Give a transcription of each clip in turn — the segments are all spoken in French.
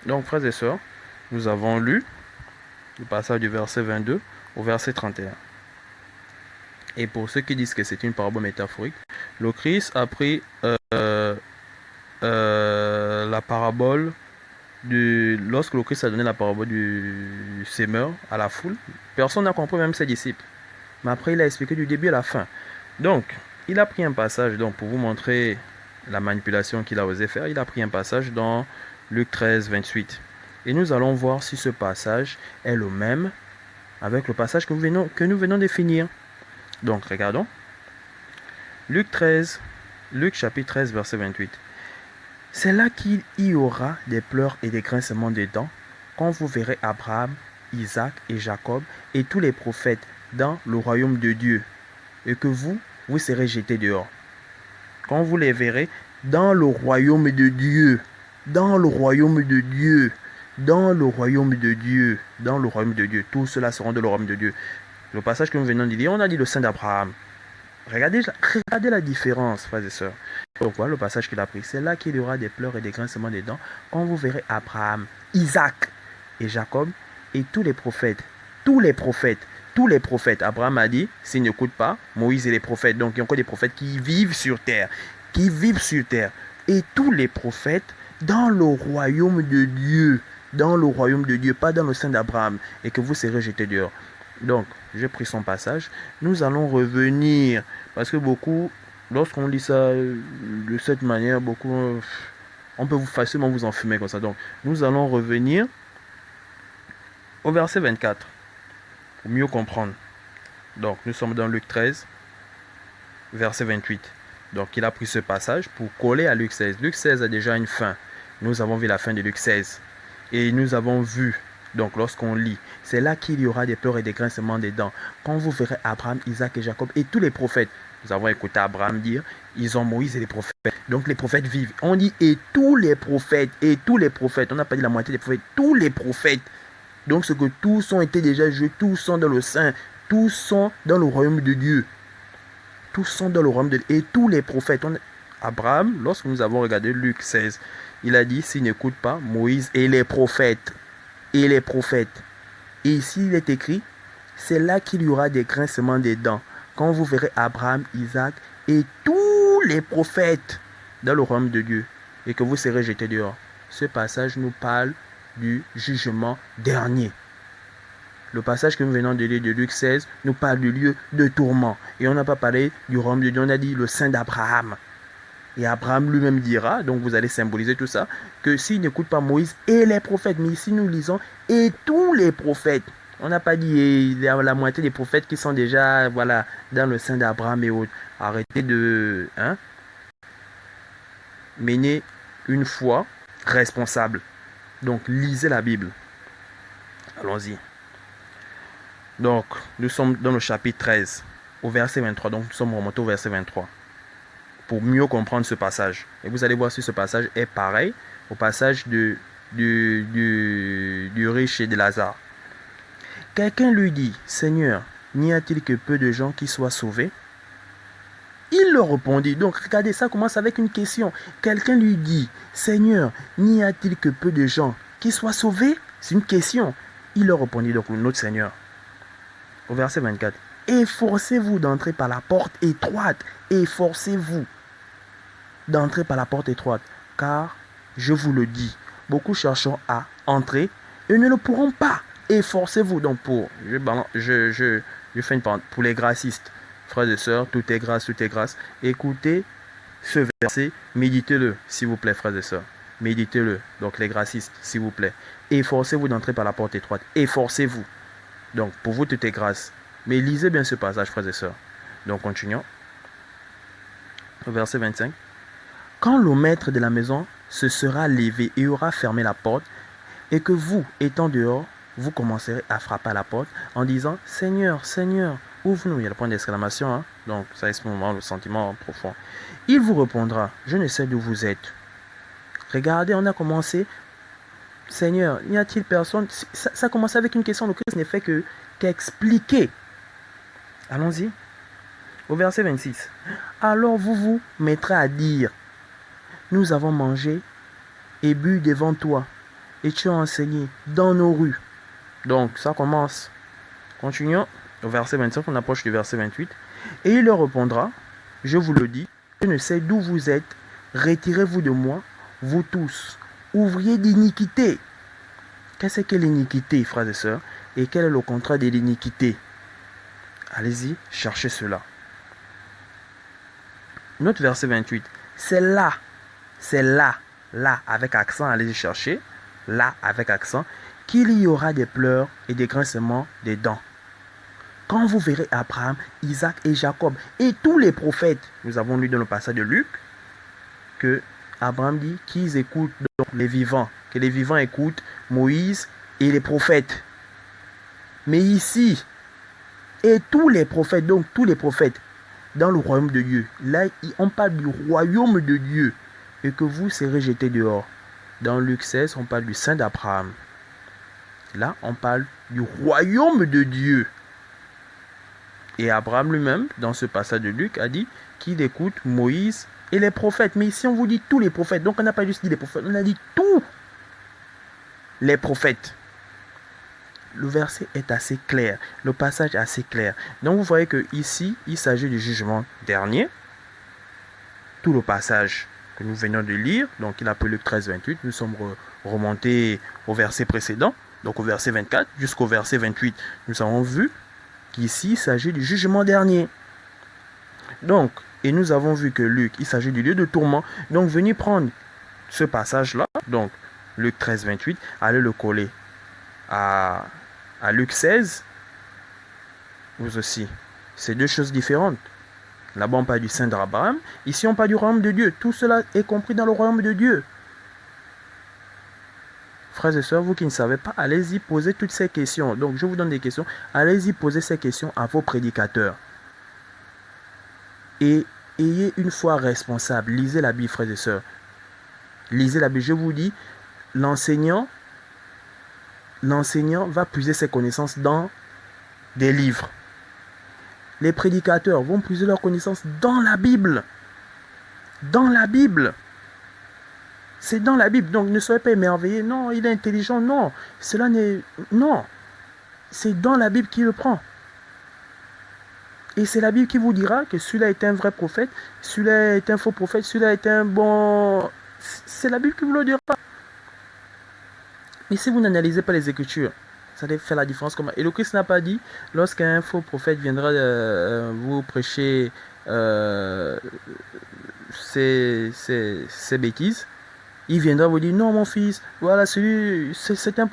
Donc, frères et sœurs, nous avons lu le passage du verset 22 au verset 31. Et pour ceux qui disent que c'est une parabole métaphorique, le Christ a pris la parabole lorsque le Christ a donné la parabole du sémeur à la foule, personne n'a compris, même ses disciples. Mais après, il a expliqué du début à la fin. Donc, il a pris un passage, donc, pour vous montrer la manipulation qu'il a osé faire, il a pris un passage dans Luc 13, 28. Et nous allons voir si ce passage est le même avec le passage que nous venons de finir. Donc, regardons. Luc chapitre 13, verset 28. C'est là qu'il y aura des pleurs et des grincements de dents quand vous verrez Abraham, Isaac et Jacob et tous les prophètes dans le royaume de Dieu, et que vous serez jetés dehors. Quand vous les verrez dans le royaume de Dieu, dans le royaume de Dieu, dans le royaume de Dieu, dans le royaume de Dieu, tous ceux-là seront dans le royaume de Dieu. Le passage que nous venons de lire, on a dit le sein d'Abraham. Regardez la différence, frères et sœurs. Donc voilà le passage qu'il a pris. C'est là qu'il y aura des pleurs et des grincements des dents quand vous verrez Abraham, Isaac et Jacob et tous les prophètes. Tous les prophètes. Tous les prophètes. Abraham a dit, s'ils n'écoutent pas, Moïse et les prophètes. Donc il y a encore des prophètes qui vivent sur terre. Qui vivent sur terre. Et tous les prophètes dans le royaume de Dieu. Dans le royaume de Dieu, pas dans le sein d'Abraham. Et que vous serez jetés dehors. Donc, j'ai pris son passage. Nous allons revenir, parce que beaucoup, lorsqu'on lit ça de cette manière, beaucoup, on peut facilement vous enfumer comme ça. Donc, nous allons revenir au verset 24, pour mieux comprendre. Donc, nous sommes dans Luc 13, verset 28. Donc, il a pris ce passage pour coller à Luc 16. Luc 16 a déjà une fin. Nous avons vu la fin de Luc 16. Et nous avons vu, donc lorsqu'on lit, c'est là qu'il y aura des pleurs et des grincements des dents. Quand vous verrez Abraham, Isaac et Jacob et tous les prophètes, nous avons écouté Abraham dire, ils ont Moïse et les prophètes. Donc les prophètes vivent. On dit et tous les prophètes, on n'a pas dit la moitié des prophètes, tous les prophètes. Donc ce que tous ont été déjà joués, tous sont dans le sein, tous sont dans le royaume de Dieu. Tous sont dans le royaume de Dieu. Et tous les prophètes. Abraham, lorsque nous avons regardé Luc 16, il a dit, s'il n'écoute pas Moïse et les prophètes, et les prophètes. Et ici, il est écrit, c'est là qu'il y aura des grincements des dents, quand vous verrez Abraham, Isaac et tous les prophètes dans le royaume de Dieu, et que vous serez jetés dehors. Ce passage nous parle du jugement dernier. Le passage que nous venons de lire de Luc 16 nous parle du lieu de tourment. Et on n'a pas parlé du royaume de Dieu, on a dit le sein d'Abraham. Et Abraham lui-même dira, donc vous allez symboliser tout ça, que s'il n'écoute pas Moïse et les prophètes, mais ici nous lisons et tous les prophètes. On n'a pas dit la moitié des prophètes qui sont déjà voilà, dans le sein d'Abraham et autres. Arrêtez de mener une foi responsable. Donc lisez la Bible. Allons-y. Donc nous sommes dans le chapitre 13, au verset 23. Donc nous sommes remontés au verset 23. Pour mieux comprendre ce passage. Et vous allez voir si ce passage est pareil au passage du riche et de Lazare. Quelqu'un lui dit, Seigneur, n'y a-t-il que peu de gens qui soient sauvés? Il leur répondit. Donc regardez, ça commence avec une question. Quelqu'un lui dit, Seigneur, n'y a-t-il que peu de gens qui soient sauvés? C'est une question. Il leur répondit, donc notre Seigneur. Au verset 24. Efforcez-vous d'entrer par la porte étroite. Efforcez-vous d'entrer par la porte étroite, car je vous le dis, beaucoup chercheront à entrer et ne le pourront pas. Efforcez-vous donc je fais une parenthèse pour les gracistes, frères et sœurs, tout est grâce, tout est grâce. Écoutez ce verset, méditez-le, s'il vous plaît, frères et sœurs. Méditez-le, donc les gracistes, s'il vous plaît. Efforcez-vous d'entrer par la porte étroite. Efforcez-vous. Donc pour vous, tout est grâce. Mais lisez bien ce passage, frères et sœurs. Donc continuons. Au verset 25. Quand le maître de la maison se sera levé et aura fermé la porte, et que vous, étant dehors, vous commencerez à frapper à la porte en disant « Seigneur, Seigneur, ouvre-nous ». Il y a le point d'exclamation, hein? Donc ça exprime le sentiment profond. Il vous répondra « Je ne sais d'où vous êtes ». Regardez, on a commencé « Seigneur, n'y a-t-il personne ?» Ça commence avec une question, le Christ n'est fait qu'expliquer. Allons-y. Au verset 26. Alors vous vous mettrez à dire « Nous avons mangé et bu devant toi, et tu as enseigné dans nos rues. Donc, ça commence. Continuons au verset 25, on approche du verset 28. Et il leur répondra, je vous le dis, je ne sais d'où vous êtes, retirez-vous de moi, vous tous, ouvriers d'iniquité. Qu'est-ce que l'iniquité, frères et sœurs? Et quel est le contraire de l'iniquité? Allez-y, cherchez cela. Notre verset 28, c'est là, avec accent, allez-y chercher, là, avec accent, qu'il y aura des pleurs et des grincements des dents. Quand vous verrez Abraham, Isaac et Jacob et tous les prophètes, nous avons lu dans le passage de Luc, que Abraham dit qu'ils écoutent donc les vivants, que les vivants écoutent Moïse et les prophètes. Mais ici, et tous les prophètes, donc tous les prophètes, dans le royaume de Dieu, là on parle du royaume de Dieu, et que vous serez jetés dehors. Dans Luc 16, on parle du sein d'Abraham. Là, on parle du royaume de Dieu. Et Abraham lui-même, dans ce passage de Luc, a dit qu'il écoute Moïse et les prophètes. Mais ici, on vous dit tous les prophètes. Donc, on n'a pas juste dit les prophètes, on a dit tous les prophètes. Le verset est assez clair. Le passage est assez clair. Donc, vous voyez que ici, il s'agit du jugement dernier. Tout le passage que nous venons de lire, donc il appelle Luc 13, 28. Nous sommes remontés au verset précédent, donc au verset 24 jusqu'au verset 28. Nous avons vu qu'ici, il s'agit du jugement dernier. Donc, et nous avons vu que Luc, il s'agit du lieu de tourment. Donc, venez prendre ce passage-là, donc Luc 13, 28, allez le coller à Luc 16. Vous aussi. C'est deux choses différentes. Là-bas, on parle du sein d'Abraham. Ici, on parle du royaume de Dieu. Tout cela est compris dans le royaume de Dieu. Frères et sœurs, vous qui ne savez pas, allez-y poser toutes ces questions. Donc, je vous donne des questions. Allez-y poser ces questions à vos prédicateurs. Et ayez une foi responsable. Lisez la Bible, frères et sœurs. Lisez la Bible. Je vous dis, l'enseignant va puiser ses connaissances dans des livres. Les prédicateurs vont puiser leurs connaissances dans la Bible. Dans la Bible. C'est dans la Bible. Donc ne soyez pas émerveillés. Non, il est intelligent. Non. Cela n'est... Non. C'est dans la Bible qu'il le prend. Et c'est la Bible qui vous dira que celui-là est un vrai prophète, celui-là est un faux prophète, celui-là est un bon... C'est la Bible qui vous le dira. Mais si vous n'analysez pas les Écritures, ça allait faire la différence. Et le Christ n'a pas dit, lorsqu'un faux prophète viendra vous prêcher ces bêtises, il viendra vous dire, non mon fils, voilà, c'est un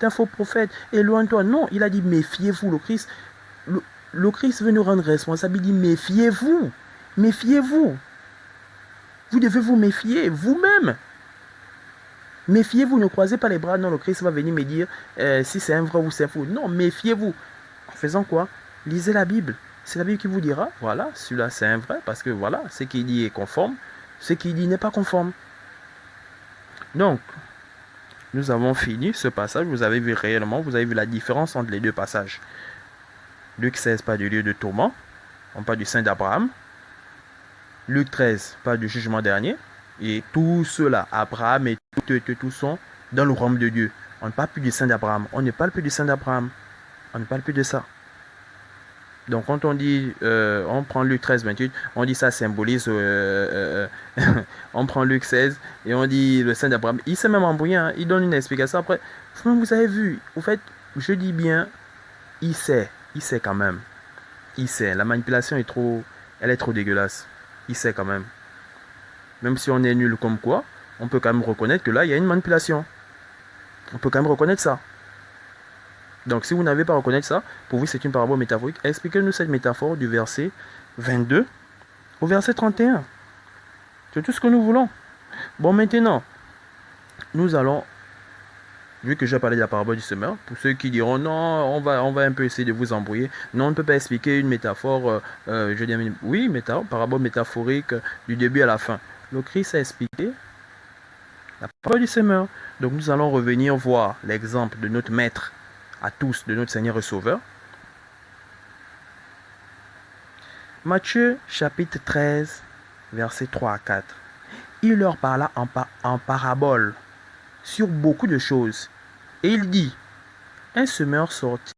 faux prophète, éloigne-toi. Non, il a dit, méfiez-vous. Le Christ veut nous rendre responsables. Il dit, méfiez-vous. Méfiez-vous. Vous devez vous méfier vous-même. Méfiez-vous, ne croisez pas les bras. Non, le Christ va venir me dire si c'est un vrai ou c'est un faux. Non, méfiez-vous. En faisant quoi? Lisez la Bible. C'est la Bible qui vous dira, voilà, celui-là c'est un vrai, parce que voilà, ce qu'il dit est conforme, ce qu'il dit n'est pas conforme. Donc, nous avons fini ce passage. Vous avez vu réellement, vous avez vu la différence entre les deux passages. Luc 16 parle du lieu de tourment, on parle du sein d'Abraham. Luc 13 parle du jugement dernier. Et tout cela, Abraham et tout sont dans le royaume de Dieu. On ne parle plus du sein d'Abraham. On ne parle plus du sein d'Abraham. On ne parle plus de ça. Donc quand on dit, on prend Luc 13, 28, on dit ça symbolise, on prend Luc 16 et on dit le sein d'Abraham. Il s'est même embrouillé, hein, il donne une explication. Après, vous avez vu, au fait, je dis bien, il sait quand même. Il sait, la manipulation elle est trop dégueulasse. Il sait quand même. Même si on est nul comme quoi, on peut quand même reconnaître que là, il y a une manipulation. On peut quand même reconnaître ça. Donc, si vous n'avez pas reconnaître ça, pour vous, c'est une parabole métaphorique. Expliquez-nous cette métaphore du verset 22 au verset 31. C'est tout ce que nous voulons. Bon, maintenant, nous allons, vu que j'ai parlé de la parabole du semeur, pour ceux qui diront, non, on va un peu essayer de vous embrouiller. Non, on ne peut pas expliquer une métaphore, je dis, oui, parabole métaphorique du début à la fin. Le Christ a expliqué la parole du semeur. Donc nous allons revenir voir l'exemple de notre maître à tous, de notre Seigneur et Sauveur. Matthieu chapitre 13, versets 3 à 4. Il leur parla en parabole. sur beaucoup de choses. Et il dit, un semeur sortit